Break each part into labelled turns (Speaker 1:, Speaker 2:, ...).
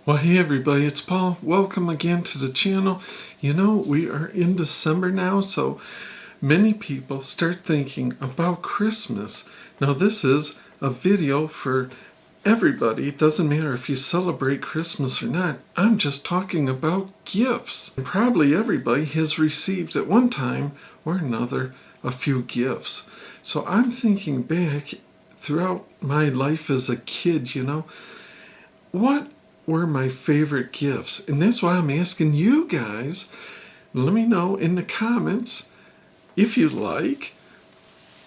Speaker 1: Well, hey everybody, it's Paul. Welcome again to the channel. You know, we are in December now, so many people start thinking about Christmas. Now, this is a video for everybody. It doesn't matter if you celebrate Christmas or not. I'm just talking about gifts. And probably everybody has received at one time or another a few gifts. So I'm thinking back throughout my life as a kid, what were my favorite gifts? And that's why I'm asking you guys. Let me know in the comments, if you like,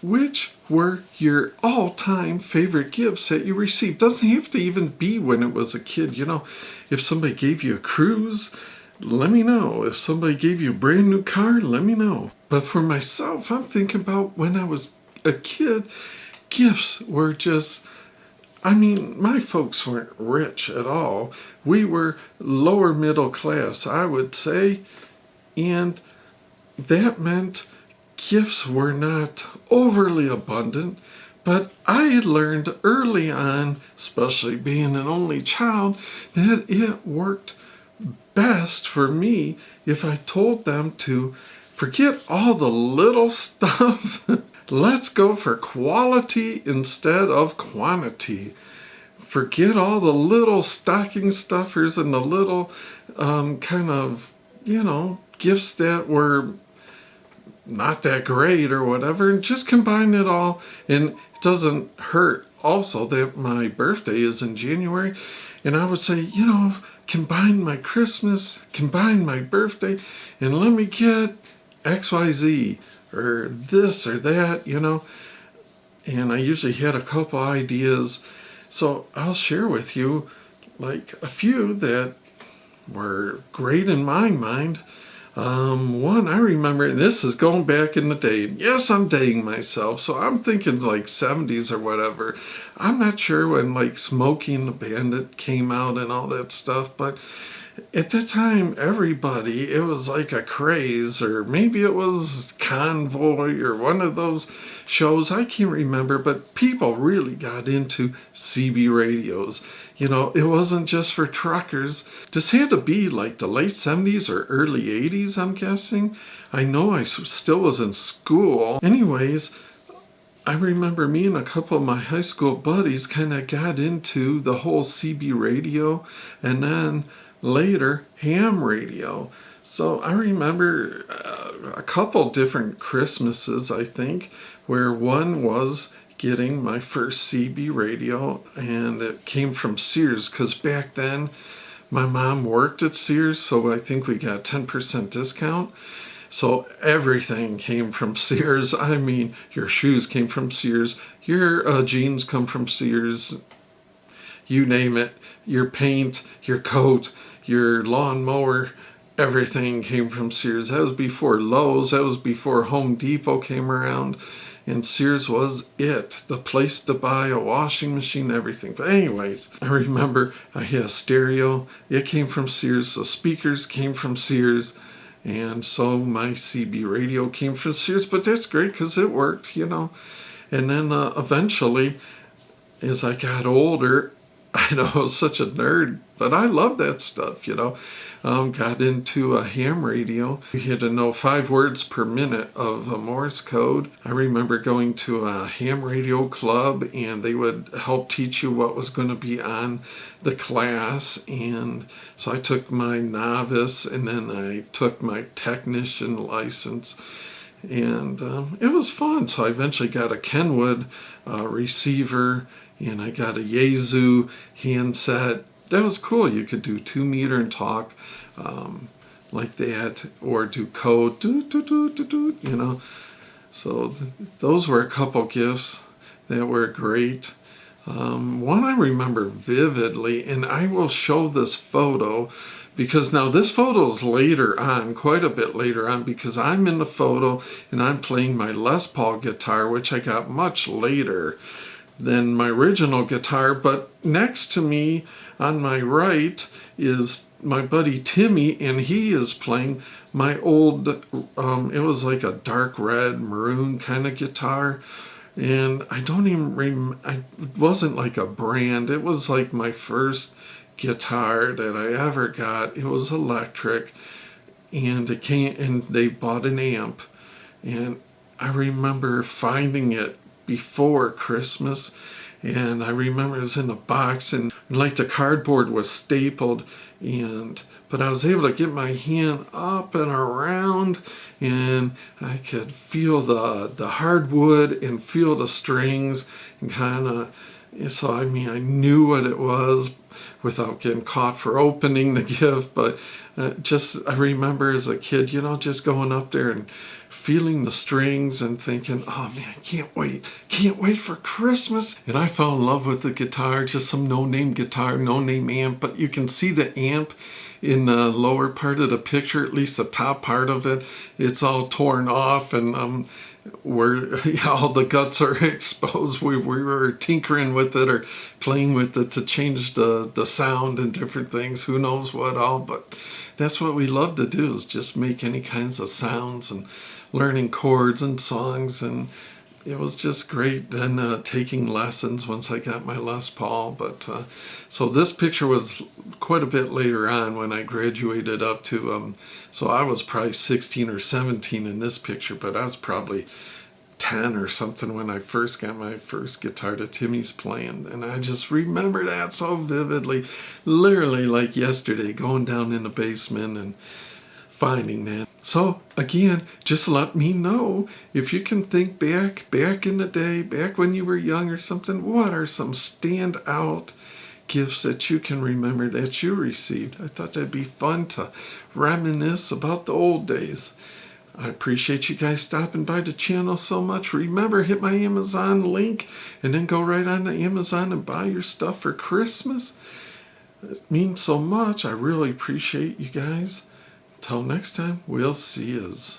Speaker 1: which were your all-time favorite gifts that you received. Doesn't have to even be when it was a kid. If somebody gave you a cruise, let me know. If somebody gave you a brand new car, let me know. But for myself, I'm thinking about when I was a kid, gifts were just, my folks weren't rich at all. We were lower middle class, I would say. And that meant gifts were not overly abundant. But I had learned early on, especially being an only child, that it worked best for me if I told them to forget all the little stuff. Let's go for quality instead of quantity. Forget all the little stocking stuffers and the little gifts that were not that great or whatever, and just combine it all. And it doesn't hurt also that my birthday is in January, and I would say, combine my Christmas, combine my birthday, and let me get XYZ or this or that, and I usually had a couple ideas. So I'll share with you like a few that were great in my mind. One I remember, and this is going back in the day. Yes, I'm dating myself, so I'm thinking like 70s or whatever. I'm not sure when like Smokey and the Bandit came out and all that stuff, but at that time, everybody, it was like a craze, or maybe it was Convoy or one of those shows, I can't remember, but people really got into CB radios. It wasn't just for truckers. This had to be like the late 70s or early 80s, I'm guessing. I know I still was in school. Anyways, I remember me and a couple of my high school buddies kind of got into the whole CB radio, and then later ham radio. So I remember a couple different Christmases, I think, where one was getting my first CB radio, and it came from Sears, because back then my mom worked at Sears, so I think we got 10% discount. So everything came from Sears. Your shoes came from Sears, your jeans come from Sears, you name it, your paint, your coat, your lawnmower, everything came from Sears. That was before Lowe's, that was before Home Depot came around, and Sears was it, the place to buy a washing machine, everything. But anyways, I remember I had a stereo, it came from Sears, the speakers came from Sears, and so my CB radio came from Sears. But that's great because it worked, And then eventually, as I got older, I know I was such a nerd, but I love that stuff, Got into a ham radio. You had to know 5 words per minute of a Morse code. I remember going to a ham radio club, and they would help teach you what was going to be on the class. And so I took my novice, and then I took my technician license. And it was fun. So I eventually got a Kenwood receiver, and I got a Yaesu handset. That was cool. You could do 2 meter and talk like that, or do code, So those were a couple gifts that were great. One I remember vividly, and I will show this photo, because now this photo is later on, quite a bit later on, because I'm in the photo and I'm playing my Les Paul guitar, which I got much later than my original guitar. But next to me on my right is my buddy Timmy, and he is playing my old, it was like a dark red maroon kind of guitar. And I don't even it wasn't like a brand, it was like my first guitar that I ever got. It was electric, and it came, and they bought an amp, and I remember finding it before Christmas, and I remember it was in a box, and like the cardboard was stapled, and but I was able to get my hand up and around, and I could feel the hardwood and feel the strings, and kind of, so I mean, I knew what it was without getting caught for opening the gift. But just, I remember as a kid, just going up there and feeling the strings and thinking, oh man, can't wait for Christmas. And I fell in love with the guitar, just some no-name guitar, no-name amp, but you can see the amp in the lower part of the picture, at least the top part of it. It's all torn off, and where all the guts are exposed. We were tinkering with it or playing with it to change the sound and different things. Who knows what all, but that's what we love to do, is just make any kinds of sounds and learning chords and songs. And it was just great. Then taking lessons once I got my Les Paul. But so this picture was quite a bit later on when I graduated up to, so I was probably 16 or 17 in this picture, but I was probably 10 or something when I first got my first guitar that Timmy's playing. And I just remember that so vividly, literally like yesterday, going down in the basement and finding that. So again, just let me know if you can think back in the day, back when you were young or something, what are some standout gifts that you can remember that you received? I thought that'd be fun to reminisce about the old days. I appreciate you guys stopping by the channel so much. Remember, hit my Amazon link and then go right on to Amazon and buy your stuff for Christmas. It means so much. I really appreciate you guys. Till next time, we'll see yous.